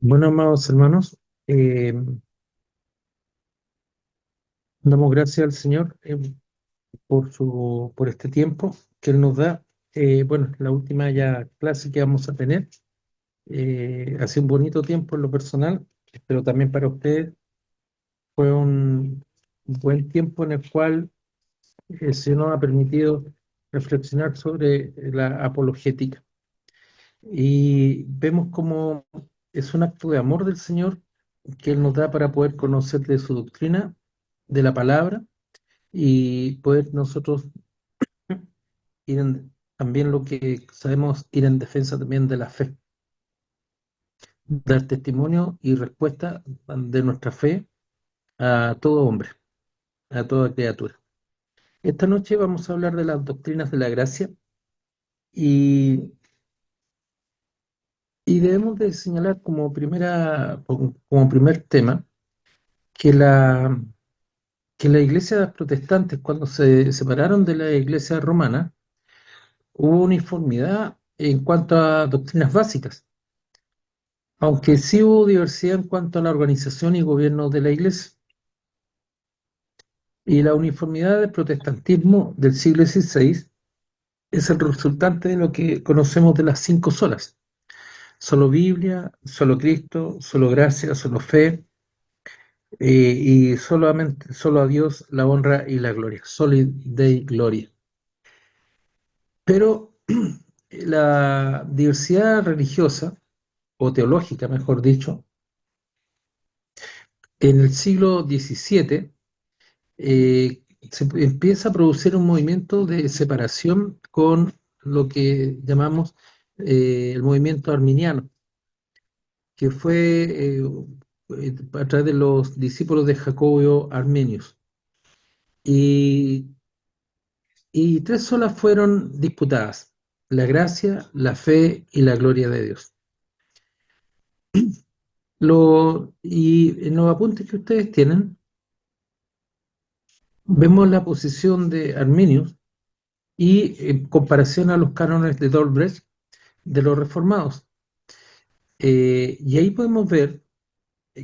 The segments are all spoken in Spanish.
Bueno, amados hermanos, damos gracias al Señor por este tiempo que Él nos da. Bueno, la última ya clase que vamos a tener ha sido un bonito tiempo en lo personal, pero también para ustedes fue un buen tiempo en el cual el Señor nos ha permitido reflexionar sobre la apologética. Y vemos cómo es un acto de amor del Señor que Él nos da para poder conocer de su doctrina, de la palabra, y poder nosotros también lo que sabemos, ir en defensa también de la fe, dar testimonio y respuesta de nuestra fe a todo hombre, a toda criatura. Esta noche vamos a hablar de las doctrinas de la gracia y, y debemos de señalar como primer tema que que las iglesias protestantes, cuando se separaron de la iglesia romana, hubo uniformidad en cuanto a doctrinas básicas, aunque sí hubo diversidad en cuanto a la organización y gobierno de la iglesia. Y la uniformidad del protestantismo del siglo XVI es el resultante de lo que conocemos de las cinco solas: solo Biblia, solo Cristo, solo gracia, solo fe, y solamente, solo a Dios la honra y la gloria, soli Dei gloria. Pero la diversidad religiosa, o teológica, mejor dicho, en el siglo XVII se empieza a producir un movimiento de separación con lo que llamamos el movimiento arminiano, que fue a través de los discípulos de Jacobeo Armenius. Y, y tres solas fueron disputadas: la gracia, la fe y la gloria de Dios. Y en los apuntes que ustedes tienen, vemos la posición de Arminius y en comparación a los cánones de Dordrecht de los reformados. Y ahí podemos ver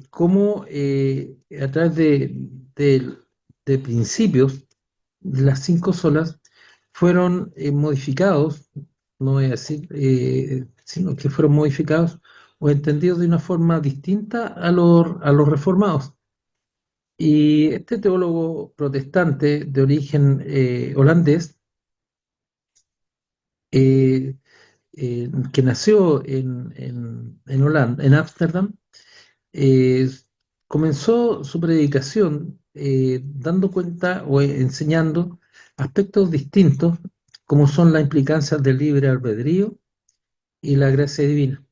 cómo a través de principios, las cinco solas fueron modificados, no voy a decir, sino que fueron modificados o entendidos de una forma distinta a los reformados. Y este teólogo protestante de origen holandés, eh, que nació en Holanda, en Ámsterdam, eh, comenzó su predicación dando cuenta o enseñando aspectos distintos, como son la implicancia del libre albedrío y la gracia divina.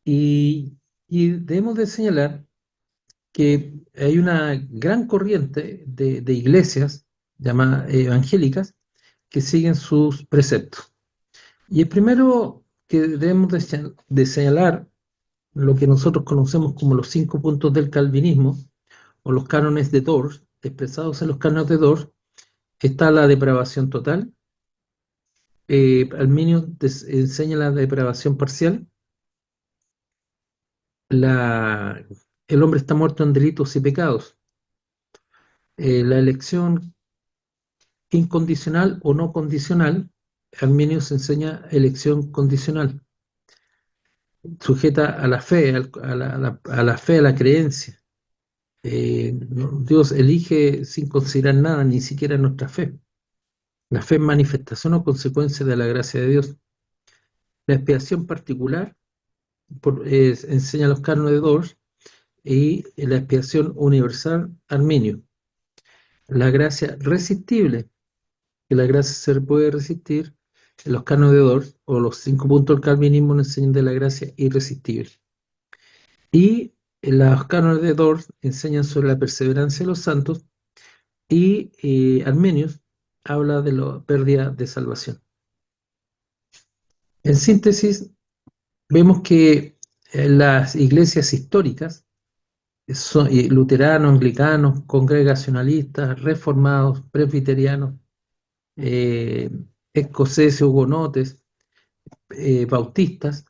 Y, y debemos de señalar que hay una gran corriente de iglesias llamadas evangélicas que siguen sus preceptos. Y el primero que debemos de señalar, lo que nosotros conocemos como los 5 puntos del calvinismo, o los cánones de Dort, expresados en los cánones de Dort, está la depravación total. Arminio enseña la depravación parcial. La, el hombre está muerto en delitos y pecados. La elección incondicional o no condicional. Arminio enseña elección condicional, sujeta a la fe, a la fe, a la creencia. Dios elige sin considerar nada, ni siquiera nuestra fe. La fe es manifestación o consecuencia de la gracia de Dios. La expiación particular enseña los cánones de Dort, y la expiación universal Arminio. La gracia resistible, que la gracia se puede resistir, en los cánones de Dort, o los 5 puntos del calvinismo nos enseñan de la gracia irresistible. Y los cánones de Dort enseñan sobre la perseverancia de los santos, y Arminius habla de la pérdida de salvación. En síntesis, vemos que las iglesias históricas, luteranos, anglicanos, congregacionalistas, reformados, presbiterianos, eh, escoceses, hugonotes, bautistas,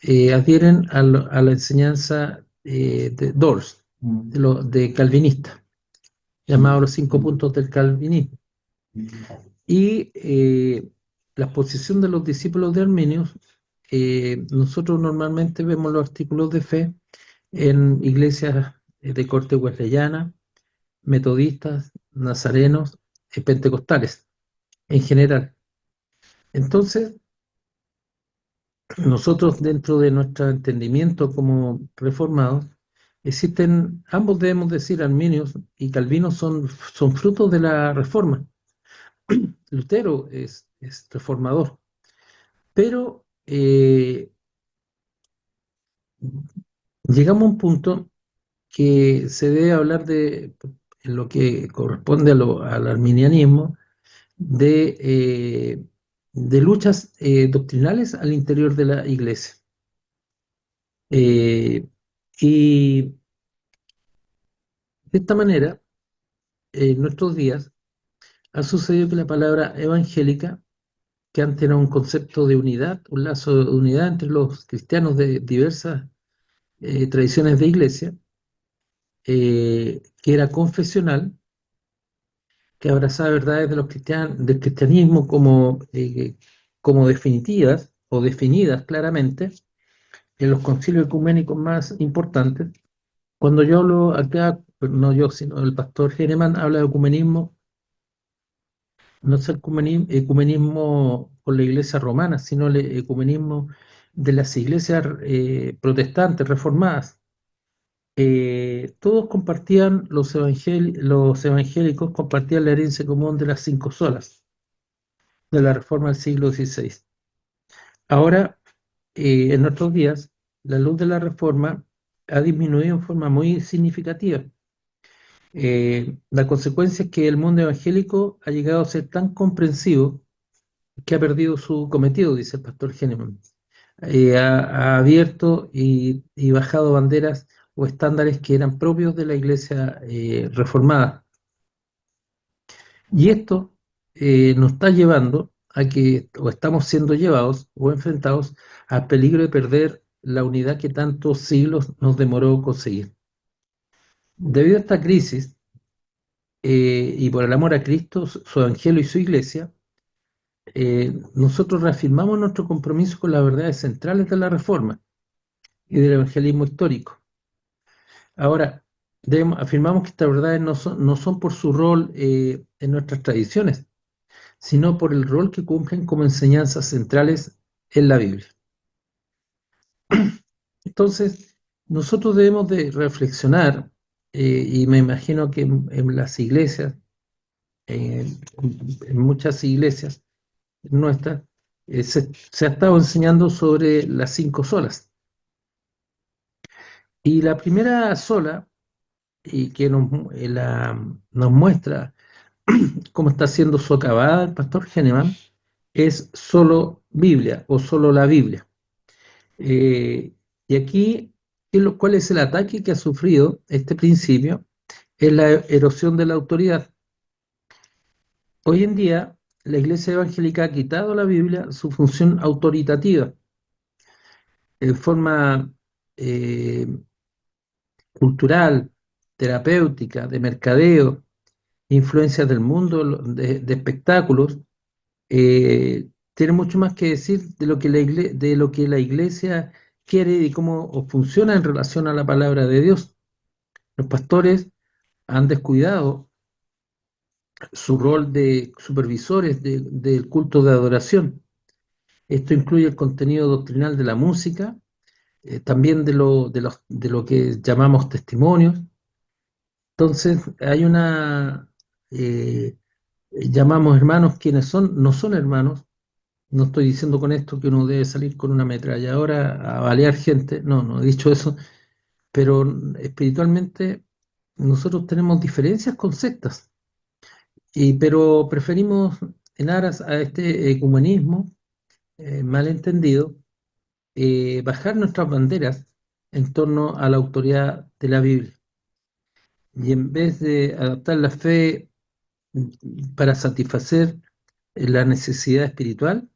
adhieren a la enseñanza de Dors, de calvinista, llamado los 5 puntos del calvinismo. Y la posición de los discípulos de Arminius, nosotros normalmente vemos los artículos de fe en iglesias de corte wesleyana, metodistas, nazarenos, pentecostales, en general. Entonces, nosotros dentro de nuestro entendimiento como reformados, existen, ambos debemos decir, Arminios y Calvino son frutos de la reforma. Lutero es reformador, pero llegamos a un punto que se debe hablar de, en lo que corresponde al arminianismo, de luchas doctrinales al interior de la iglesia. Y de esta manera, en nuestros días, ha sucedido que la palabra evangélica, que antes era un concepto de unidad, un lazo de unidad entre los cristianos de diversas tradiciones de iglesia, que era confesional, que abrazaba verdades de del cristianismo como definitivas o definidas claramente en los concilios ecuménicos más importantes. Cuando yo hablo acá, no yo, sino el pastor Hahnemann habla de ecumenismo, no es el ecumenismo con la iglesia romana, sino el ecumenismo de las iglesias protestantes, reformadas. Todos compartían, los evangélicos compartían la herencia común de las 5 solas de la Reforma del siglo XVI. Ahora, en nuestros días, la luz de la Reforma ha disminuido en forma muy significativa. La consecuencia es que el mundo evangélico ha llegado a ser tan comprensivo que ha perdido su cometido, dice el pastor Hahnemann. Ha abierto y bajado banderas o estándares que eran propios de la iglesia reformada. Y esto nos está llevando a que, o estamos siendo llevados o enfrentados al peligro de perder la unidad que tantos siglos nos demoró conseguir. Debido a esta crisis, y por el amor a Cristo, su evangelio y su iglesia, nosotros reafirmamos nuestro compromiso con las verdades centrales de la Reforma y del evangelismo histórico. Ahora, afirmamos que estas verdades no son por su rol en nuestras tradiciones, sino por el rol que cumplen como enseñanzas centrales en la Biblia. Entonces, nosotros debemos de reflexionar, y me imagino que en las iglesias, en muchas iglesias nuestras, se ha estado enseñando sobre las 5 solas. Y la primera sola, y que nos muestra cómo está siendo socavada el pastor Hahnemann, es solo Biblia o solo la Biblia. Y aquí, ¿cuál es el ataque que ha sufrido este principio? Es la erosión de la autoridad. Hoy en día, la Iglesia Evangélica ha quitado a la Biblia su función autoritativa en forma eh, cultural, terapéutica, de mercadeo, influencias del mundo, de espectáculos. Tiene mucho más que decir de lo que la iglesia quiere y cómo funciona en relación a la palabra de Dios. Los pastores han descuidado su rol de supervisores del culto de adoración. Esto incluye el contenido doctrinal de la música, también de lo que llamamos testimonios. Entonces, hay llamamos hermanos quienes no son hermanos. No estoy diciendo con esto que uno debe salir con una ametralladora a balear gente, no he dicho eso, pero espiritualmente nosotros tenemos diferencias con sectas, pero preferimos, en aras a este ecumenismo malentendido, bajar nuestras banderas en torno a la autoridad de la Biblia. Y en vez de adaptar la fe para satisfacer la necesidad espiritual,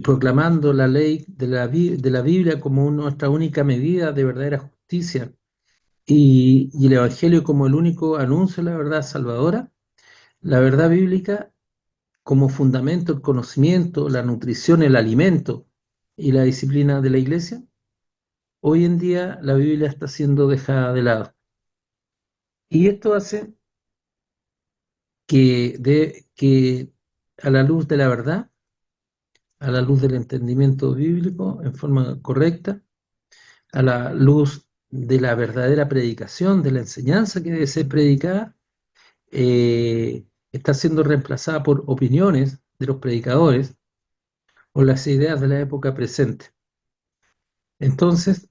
proclamando la ley de la Biblia como nuestra única medida de verdadera justicia y el Evangelio como el único anuncio de la verdad salvadora, la verdad bíblica como fundamento, el conocimiento, la nutrición, el alimento y la disciplina de la Iglesia, hoy en día la Biblia está siendo dejada de lado. Y esto hace que a la luz de la verdad, a la luz del entendimiento bíblico en forma correcta, a la luz de la verdadera predicación, de la enseñanza que debe ser predicada, está siendo reemplazada por opiniones de los predicadores o las ideas de la época presente. Entonces,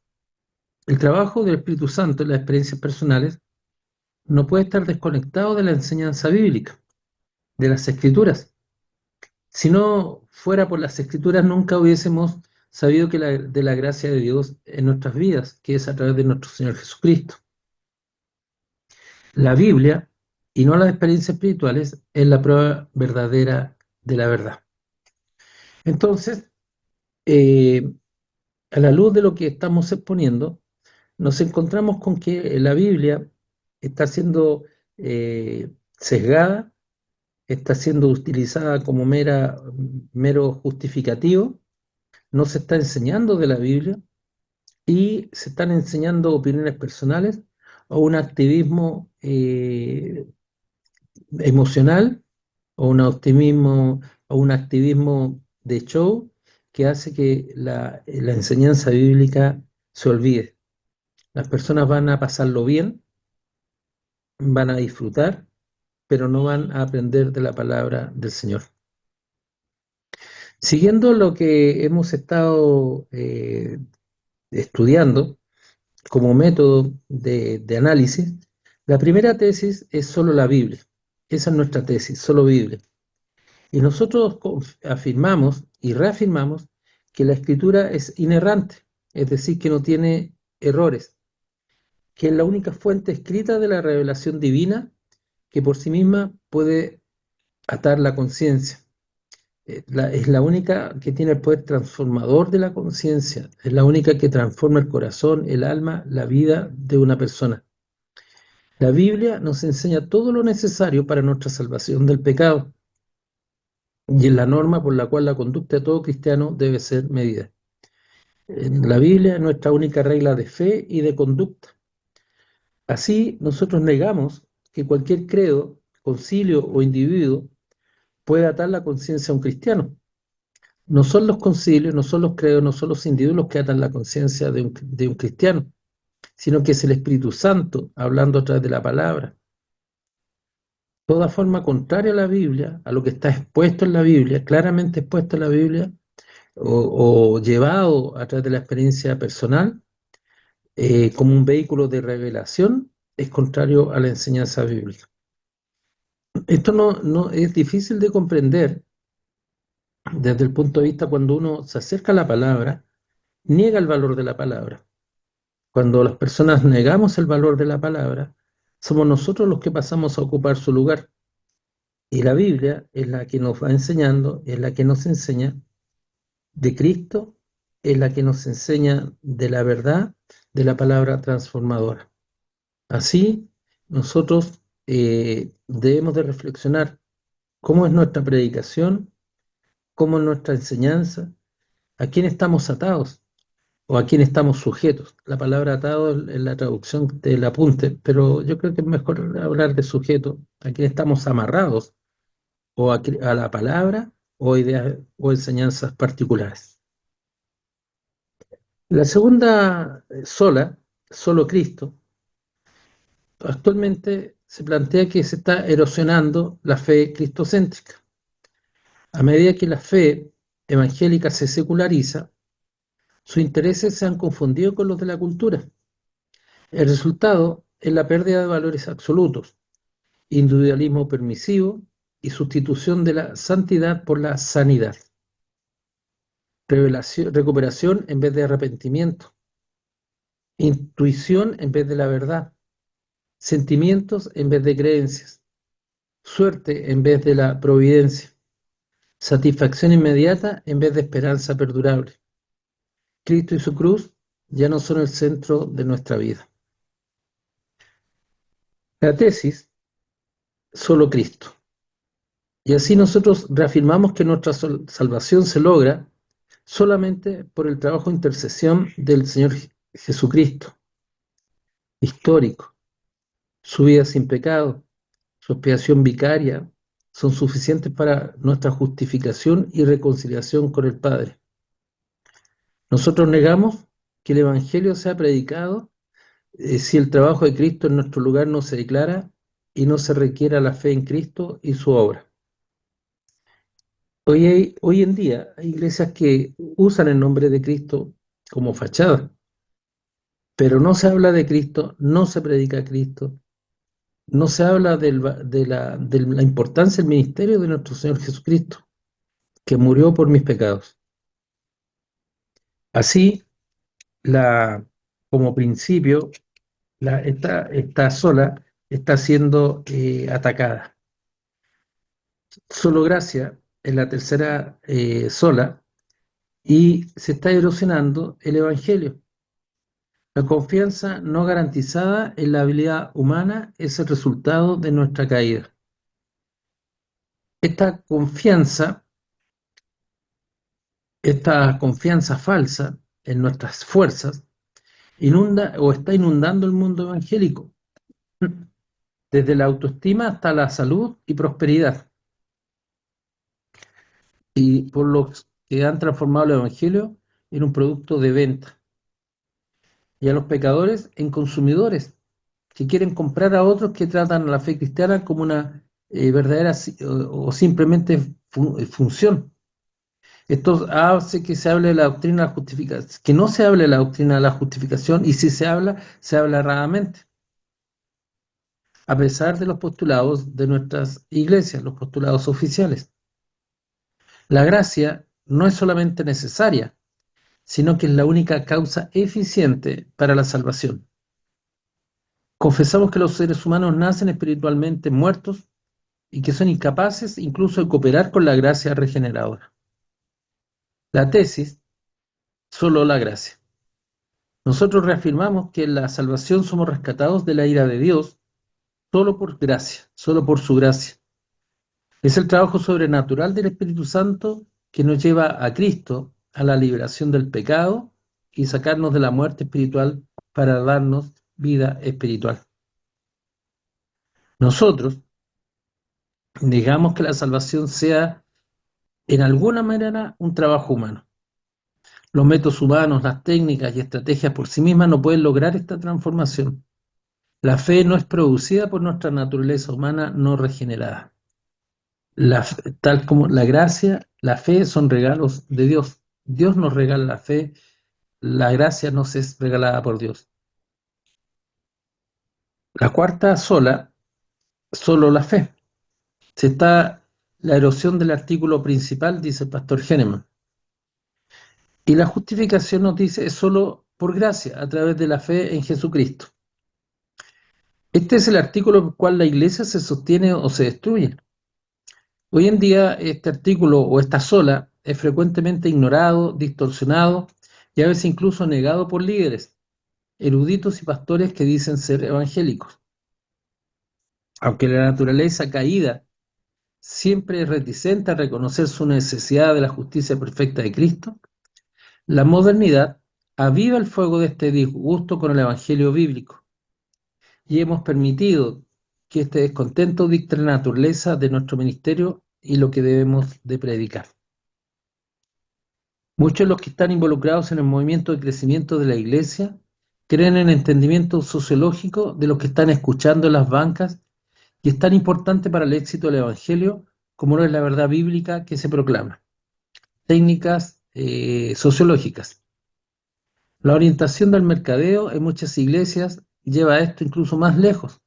el trabajo del Espíritu Santo en las experiencias personales no puede estar desconectado de la enseñanza bíblica, de las Escrituras. Si no fuera por las Escrituras, nunca hubiésemos sabido de la gracia de Dios en nuestras vidas, que es a través de nuestro Señor Jesucristo. La Biblia, y no las experiencias espirituales, es la prueba verdadera de la verdad. Entonces, a la luz de lo que estamos exponiendo, nos encontramos con que la Biblia está siendo sesgada, está siendo utilizada como mero justificativo, no se está enseñando de la Biblia y se están enseñando opiniones personales o un activismo emocional o un activismo de show que hace que la enseñanza bíblica se olvide. Las personas van a pasarlo bien, van a disfrutar, pero no van a aprender de la palabra del Señor. Siguiendo lo que hemos estado estudiando como método de análisis, la primera tesis es solo la Biblia. Esa es nuestra tesis, solo Biblia. Y nosotros afirmamos y reafirmamos que la Escritura es inerrante, es decir, que no tiene errores, que es la única fuente escrita de la revelación divina que por sí misma puede atar la conciencia. Es la única que tiene el poder transformador de la conciencia, es la única que transforma el corazón, el alma, la vida de una persona. La Biblia nos enseña todo lo necesario para nuestra salvación del pecado y es la norma por la cual la conducta de todo cristiano debe ser medida. La Biblia es nuestra única regla de fe y de conducta. Así, nosotros negamos que cualquier credo, concilio o individuo pueda atar la conciencia a un cristiano. No son los concilios, no son los credos, no son los individuos los que atan la conciencia de un cristiano, sino que es el Espíritu Santo hablando a través de la palabra. Toda forma contraria a la Biblia, a lo que está expuesto en la Biblia, claramente expuesto en la Biblia, o llevado a través de la experiencia personal, como un vehículo de revelación, es contrario a la enseñanza bíblica. Esto no es difícil de comprender desde el punto de vista cuando uno se acerca a la palabra, niega el valor de la palabra. Cuando las personas negamos el valor de la palabra, somos nosotros los que pasamos a ocupar su lugar. Y la Biblia es la que nos va enseñando, es la que nos enseña de Cristo, es la que nos enseña de la verdad de la palabra transformadora. Así, nosotros debemos de reflexionar cómo es nuestra predicación, cómo es nuestra enseñanza, a quién estamos atados o a quién estamos sujetos. La palabra atado es la traducción del apunte, pero yo creo que es mejor hablar de sujeto, a quién estamos amarrados o a la palabra o ideas o enseñanzas particulares. La segunda solo Cristo, actualmente se plantea que se está erosionando la fe cristocéntrica. A medida que la fe evangélica se seculariza, sus intereses se han confundido con los de la cultura. El resultado es la pérdida de valores absolutos, individualismo permisivo y sustitución de la santidad por la sanidad. Recuperación en vez de arrepentimiento. Intuición en vez de la verdad. Sentimientos en vez de creencias. Suerte en vez de la providencia. satisfacción inmediata en vez de esperanza perdurable. Cristo y su cruz ya no son el centro de nuestra vida. La tesis, solo Cristo. Y así nosotros reafirmamos que nuestra salvación se logra solamente por el trabajo de intercesión del Señor Jesucristo, histórico. Su vida sin pecado, su expiación vicaria, son suficientes para nuestra justificación y reconciliación con el Padre. Nosotros negamos que el Evangelio sea predicado si el trabajo de Cristo en nuestro lugar no se declara y no se requiera la fe en Cristo y su obra. Hoy en día hay iglesias que usan el nombre de Cristo como fachada, pero no se habla de Cristo, no se predica a Cristo, no se habla de la importancia del ministerio de nuestro Señor Jesucristo, que murió por mis pecados. Así, como principio, esta sola está siendo atacada. Solo gracia es la tercera sola y se está erosionando el Evangelio. La confianza no garantizada en la habilidad humana es el resultado de nuestra caída. Esta confianza falsa en nuestras fuerzas inunda o está inundando el mundo evangélico, desde la autoestima hasta la salud y prosperidad, y por los que han transformado el evangelio en un producto de venta, y a los pecadores en consumidores que quieren comprar a otros que tratan a la fe cristiana como una verdadera o simplemente función. Esto hace que se hable de la doctrina de la justificación, que no se hable de la doctrina de la justificación, y si se habla erradamente, a pesar de los postulados de nuestras iglesias, los postulados oficiales. La gracia no es solamente necesaria, sino que es la única causa eficiente para la salvación. Confesamos que los seres humanos nacen espiritualmente muertos y que son incapaces incluso de cooperar con la gracia regeneradora. La tesis, solo la gracia. Nosotros reafirmamos que en la salvación somos rescatados de la ira de Dios solo por gracia, solo por su gracia. Es el trabajo sobrenatural del Espíritu Santo que nos lleva a Cristo, a la liberación del pecado y sacarnos de la muerte espiritual para darnos vida espiritual. Nosotros negamos que la salvación sea en alguna manera un trabajo humano. Los métodos humanos, las técnicas y estrategias por sí mismas no pueden lograr esta transformación. La fe no es producida por nuestra naturaleza humana no regenerada. Tal como la gracia, la fe son regalos de Dios. Dios nos regala la fe, la gracia nos es regalada por Dios. La cuarta sola, solo la fe. Se está la erosión del artículo principal, dice el pastor Henneman. Y la justificación nos dice es solo por gracia, a través de la fe en Jesucristo. Este es el artículo por el cual la iglesia se sostiene o se destruye. Hoy en día este artículo o esta sola es frecuentemente ignorado, distorsionado y a veces incluso negado por líderes, eruditos y pastores que dicen ser evangélicos. Aunque la naturaleza caída siempre es reticente a reconocer su necesidad de la justicia perfecta de Cristo, la modernidad aviva el fuego de este disgusto con el evangelio bíblico y hemos permitido que este descontento dicte la naturaleza de nuestro ministerio y lo que debemos de predicar. Muchos de los que están involucrados en el movimiento de crecimiento de la iglesia creen en el entendimiento sociológico de los que están escuchando en las bancas, y es tan importante para el éxito del evangelio como lo es la verdad bíblica que se proclama. Técnicas sociológicas. La orientación del mercadeo en muchas iglesias lleva a esto incluso más lejos,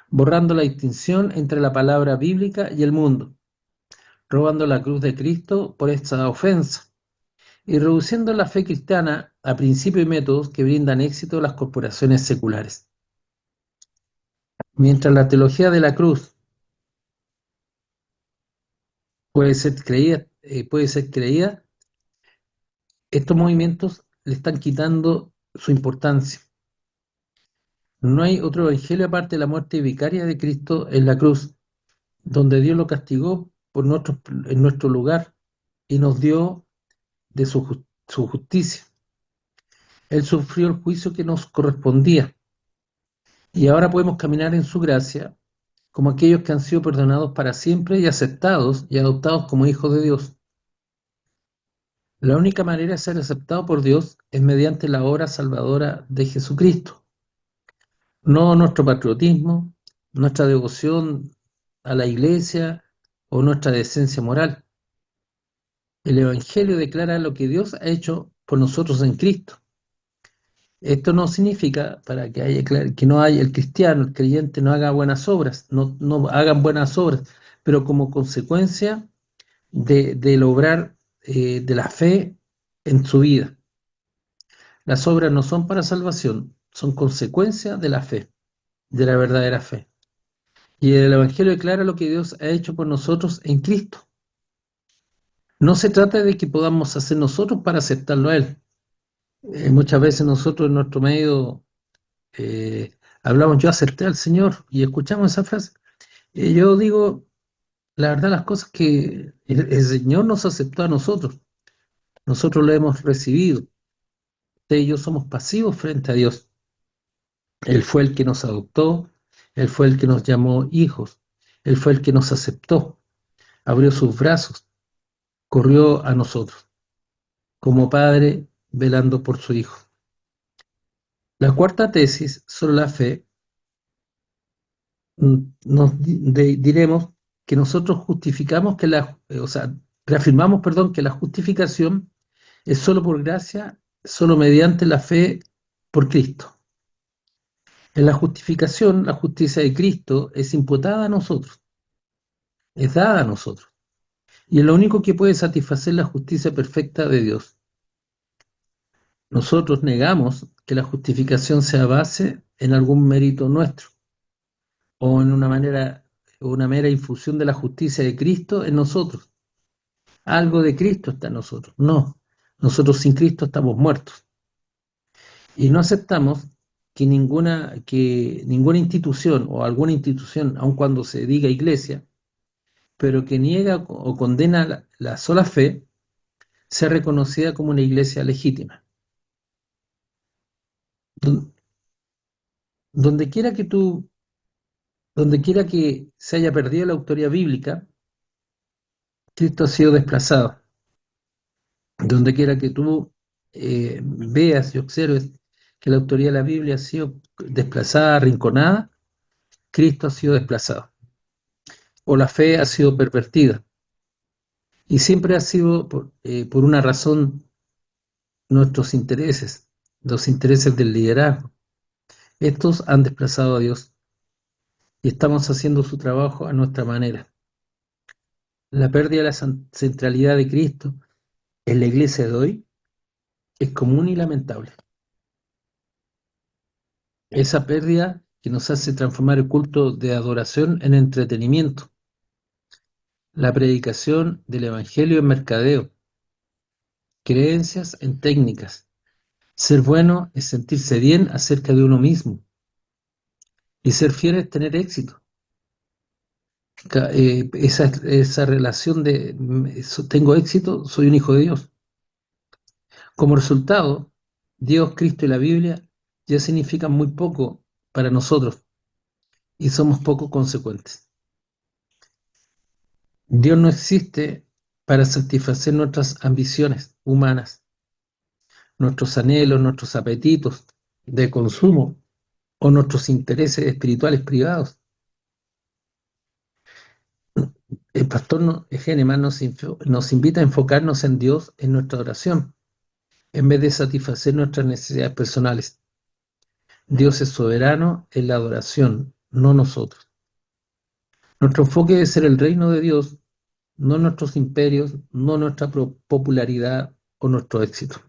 borrando la distinción entre la palabra bíblica y el mundo, robando la cruz de Cristo por esta ofensa y reduciendo la fe cristiana a principios y métodos que brindan éxito a las corporaciones seculares. Mientras la teología de la cruz puede ser creída, estos movimientos le están quitando su importancia. No hay otro evangelio aparte de la muerte vicaria de Cristo en la cruz, donde Dios lo castigó en nuestro lugar y nos dio de su justicia. Él sufrió el juicio que nos correspondía y ahora podemos caminar en su gracia como aquellos que han sido perdonados para siempre y aceptados y adoptados como hijos de Dios. La única manera de ser aceptado por Dios es mediante la obra salvadora de Jesucristo, no nuestro patriotismo, nuestra devoción a la iglesia o nuestra decencia moral. El Evangelio declara lo que Dios ha hecho por nosotros en Cristo. Esto no significa para que no haya el cristiano, el creyente no haga buenas obras, no hagan buenas obras, pero como consecuencia del obrar de la fe en su vida. Las obras no son para salvación, son consecuencia de la fe, de la verdadera fe. Y el Evangelio declara lo que Dios ha hecho por nosotros en Cristo. No se trata de que podamos hacer nosotros para aceptarlo a Él. Muchas veces nosotros en nuestro medio hablamos, yo acepté al Señor, y escuchamos esa frase. Yo digo, la verdad, las cosas que el Señor nos aceptó a nosotros lo hemos recibido. Usted y yo somos pasivos frente a Dios. Él fue el que nos adoptó, Él fue el que nos llamó hijos, Él fue el que nos aceptó, abrió sus brazos, corrió a nosotros, como padre velando por su hijo. La cuarta tesis sobre la fe, diremos que nosotros justificamos reafirmamos, que la justificación es solo por gracia, solo mediante la fe por Cristo. En la justificación, la justicia de Cristo es imputada a nosotros, es dada a nosotros, y es lo único que puede satisfacer la justicia perfecta de Dios. Nosotros negamos que la justificación sea base en algún mérito nuestro, o en una mera infusión de la justicia de Cristo en nosotros. Algo de Cristo está en nosotros. No, nosotros sin Cristo estamos muertos. Y no aceptamos que ninguna institución o alguna institución, aun cuando se diga iglesia, pero que niega o condena la sola fe, sea reconocida como una iglesia legítima. Don- Donde quiera que donde quiera que se haya perdido la autoridad bíblica, Cristo ha sido desplazado. Donde quiera que tú veas y observes que la autoridad de la Biblia ha sido desplazada, arrinconada, Cristo ha sido desplazado. O la fe ha sido pervertida. Y siempre ha sido por una razón nuestros intereses, los intereses del liderazgo. Estos han desplazado a Dios y estamos haciendo su trabajo a nuestra manera. La pérdida de la centralidad de Cristo en la iglesia de hoy es común y lamentable. Esa pérdida que nos hace transformar el culto de adoración en entretenimiento, la predicación del evangelio en mercadeo, creencias en técnicas. Ser bueno es sentirse bien acerca de uno mismo, y ser fiel es tener éxito. Esa relación de tengo éxito, soy un hijo de Dios. Como resultado, Dios, Cristo y la Biblia ya significan muy poco para nosotros y somos poco consecuentes. Dios no existe para satisfacer nuestras ambiciones humanas, nuestros anhelos, nuestros apetitos de consumo o nuestros intereses espirituales privados. El pastor Hahnemann nos invita a enfocarnos en Dios en nuestra oración, en vez de satisfacer nuestras necesidades personales. Dios es soberano en la adoración, no nosotros. Nuestro enfoque debe ser el reino de Dios, no nuestros imperios, no nuestra popularidad o nuestro éxito.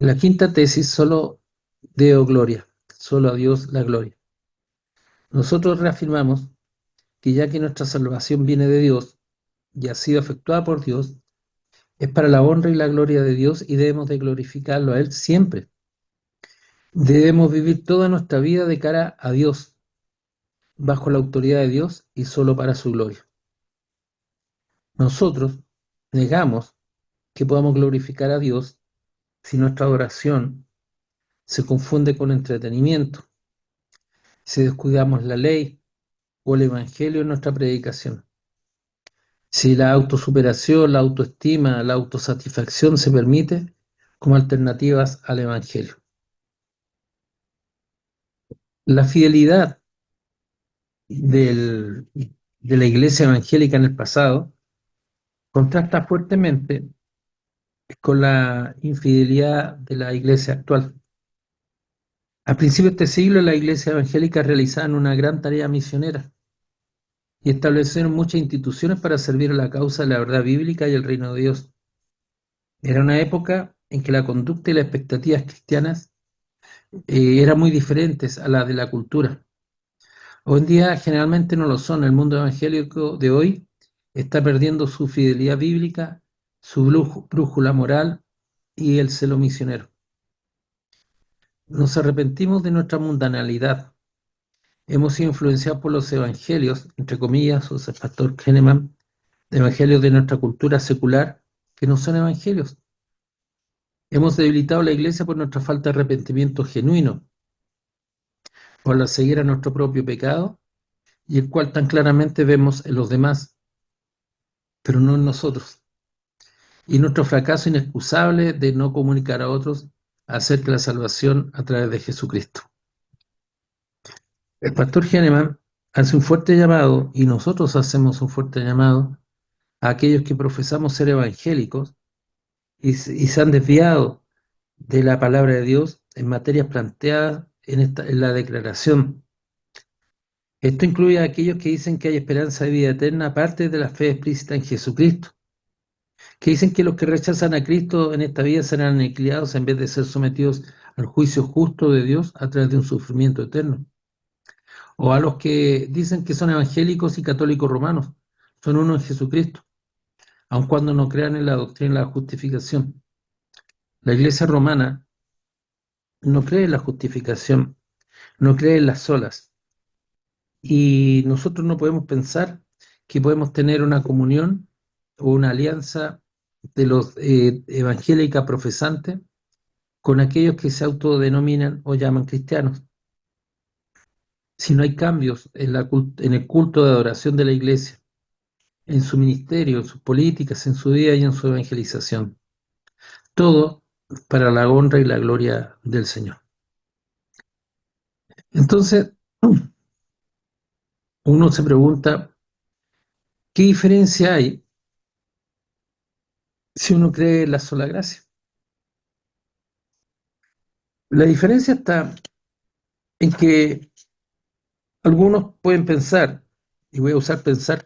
La quinta tesis, solo Deo gloria, solo a Dios la gloria. Nosotros reafirmamos que ya que nuestra salvación viene de Dios, y ha sido efectuada por Dios, es para la honra y la gloria de Dios y debemos de glorificarlo a Él siempre. Debemos vivir toda nuestra vida de cara a Dios, bajo la autoridad de Dios y solo para su gloria. Nosotros negamos que podamos glorificar a Dios si nuestra adoración se confunde con entretenimiento, si descuidamos la ley o el evangelio en nuestra predicación, si la autosuperación, la autoestima, la autosatisfacción se permite como alternativas al evangelio. La fidelidad de la iglesia evangélica en el pasado contrasta fuertemente con la infidelidad de la iglesia actual. A principios de este siglo, la iglesia evangélica realizaban una gran tarea misionera y establecieron muchas instituciones para servir a la causa de la verdad bíblica y el reino de Dios. Era una época en que la conducta y las expectativas cristianas eran muy diferentes a las de la cultura. Hoy en día generalmente no lo son. El mundo evangélico de hoy está perdiendo su fidelidad bíblica, su brújula moral y el celo misionero. Nos arrepentimos de nuestra mundanalidad. Hemos sido influenciados por los evangelios, entre comillas, usa el pastor Henneman, evangelios de nuestra cultura secular, que no son evangelios. Hemos debilitado la iglesia por nuestra falta de arrepentimiento genuino, por la ceguera a nuestro propio pecado, y el cual tan claramente vemos en los demás, pero no en nosotros. Y nuestro fracaso inexcusable de no comunicar a otros acerca de la salvación a través de Jesucristo. El pastor Henneman hace un fuerte llamado, y nosotros hacemos un fuerte llamado, a aquellos que profesamos ser evangélicos y se han desviado de la palabra de Dios en materias planteadas en la declaración. Esto incluye a aquellos que dicen que hay esperanza de vida eterna aparte de la fe explícita en Jesucristo, que dicen que los que rechazan a Cristo en esta vida serán aniquilados en vez de ser sometidos al juicio justo de Dios a través de un sufrimiento eterno. O a los que dicen que son evangélicos y católicos romanos, son uno en Jesucristo, aun cuando no crean en la doctrina de la justificación. La Iglesia romana no cree en la justificación, no cree en las solas. Y nosotros no podemos pensar que podemos tener una comunión o una alianza de los evangélica profesantes con aquellos que se autodenominan o llaman cristianos. Si no hay cambios en el culto de adoración de la Iglesia, en su ministerio, en sus políticas, en su vida y en su evangelización. Todo para la honra y la gloria del Señor. Entonces, uno se pregunta, ¿qué diferencia hay si uno cree en la sola gracia? La diferencia está en que algunos pueden pensar, y voy a usar pensar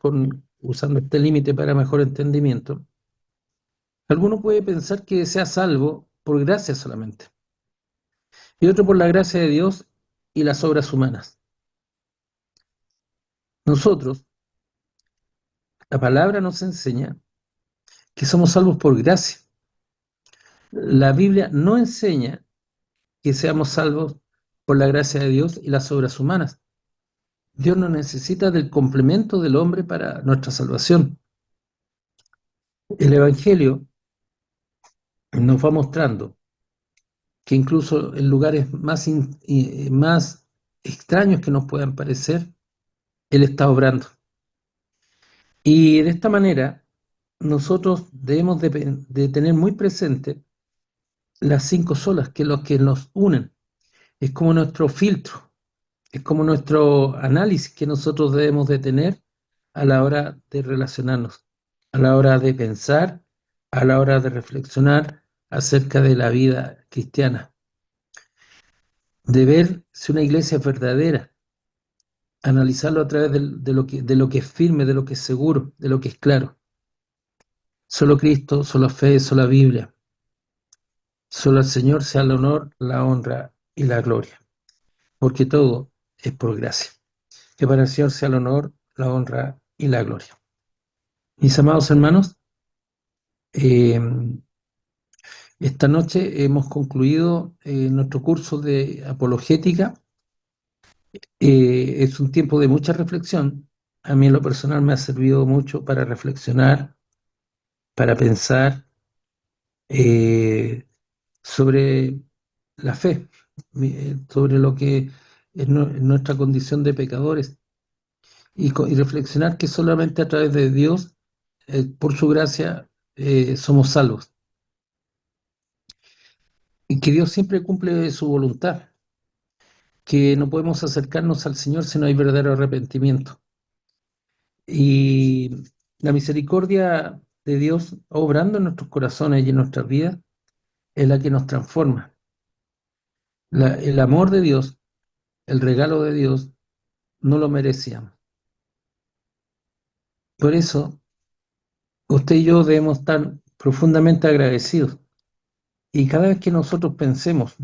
usando este límite para mejor entendimiento, alguno puede pensar que sea salvo por gracia solamente, y otro por la gracia de Dios y las obras humanas. Nosotros, la palabra nos enseña que somos salvos por gracia. La Biblia no enseña que seamos salvos por la gracia de Dios y las obras humanas. Dios no necesita del complemento del hombre para nuestra salvación. El Evangelio nos va mostrando que incluso en lugares más extraños que nos puedan parecer, Él está obrando. Y de esta manera, nosotros debemos de tener muy presente las 5 solas, que es lo que nos unen. Es como nuestro filtro, es como nuestro análisis que nosotros debemos de tener a la hora de relacionarnos, a la hora de pensar, a la hora de reflexionar acerca de la vida cristiana, de ver si una iglesia es verdadera, analizarlo a través de lo que es firme, de lo que es seguro, de lo que es claro. Solo Cristo, solo fe, solo Biblia. Solo al Señor sea el honor, la honra y la gloria, porque todo es por gracia. Que para el Señor sea el honor, la honra y la gloria. Mis amados hermanos, eh, esta noche hemos concluido nuestro curso de apologética. Es un tiempo de mucha reflexión. A mí en lo personal me ha servido mucho para reflexionar, para pensar eh, sobre la fe, sobre lo que es nuestra condición de pecadores y reflexionar que solamente a través de Dios, por su gracia, somos salvos y que Dios siempre cumple su voluntad, que no podemos acercarnos al Señor si no hay verdadero arrepentimiento. Y la misericordia de Dios obrando en nuestros corazones y en nuestras vidas es la que nos transforma. El amor de Dios, el regalo de Dios, no lo merecíamos. Por eso, usted y yo debemos estar profundamente agradecidos. Y cada vez que nosotros pensemos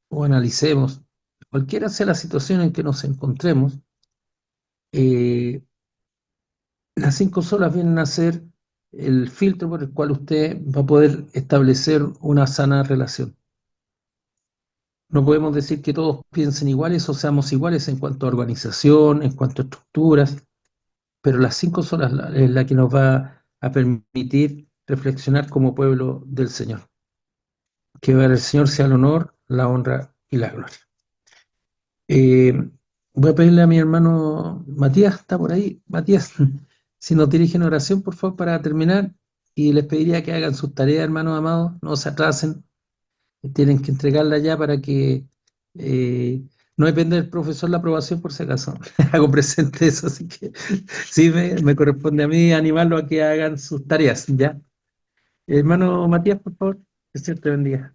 o analicemos, cualquiera sea la situación en que nos encontremos, eh, las 5 solas vienen a ser el filtro por el cual usted va a poder establecer una sana relación. No podemos decir que todos piensen iguales o seamos iguales en cuanto a organización, en cuanto a estructuras, pero las 5 solas es la que nos va a permitir reflexionar como pueblo del Señor. Que para el Señor sea el honor, la honra y la gloria. Eh, Voy a pedirle a mi hermano Matías, está por ahí, Matías, si nos dirige una oración, por favor, para terminar, y les pediría que hagan sus tareas, hermanos amados, no se atrasen, tienen que entregarla ya para que no depende del profesor la aprobación, por si acaso. Hago presente eso, así que sí me corresponde a mí animarlo a que hagan sus tareas, ¿ya? Hermano Matías, por favor, que el Señor te bendiga.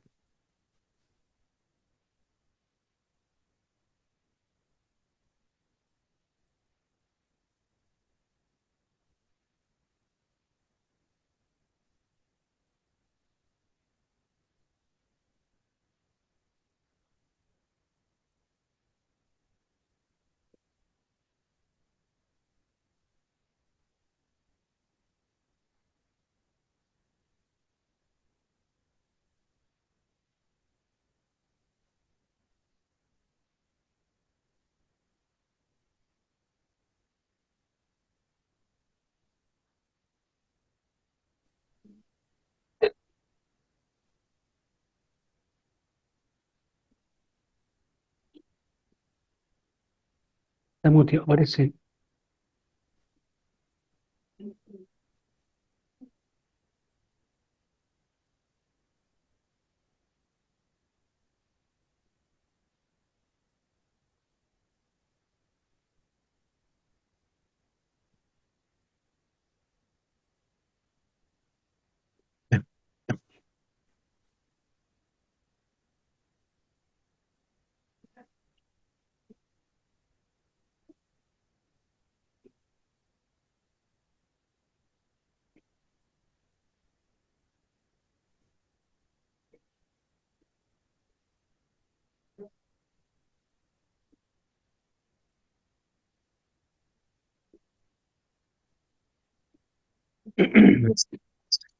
Está muteado, parece.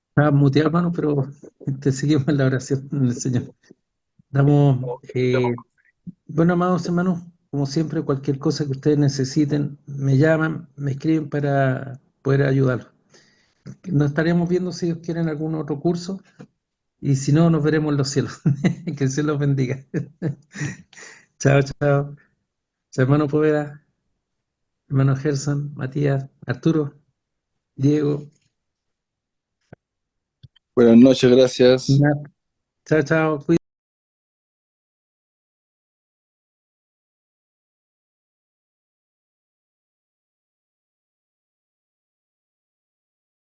Estaba muteado, hermano, pero te seguimos en la oración del Señor. Damos, bueno, amados hermanos, como siempre, cualquier cosa que ustedes necesiten, me llaman, me escriben para poder ayudarlos. Nos estaremos viendo si Dios quiere en algún otro curso y si no, nos veremos en los cielos. Que el cielo los bendiga. Chao, chao. Chao, hermano Poveda, hermano Gerson, Matías, Arturo, Diego. Buenas noches, gracias. Chao, chao.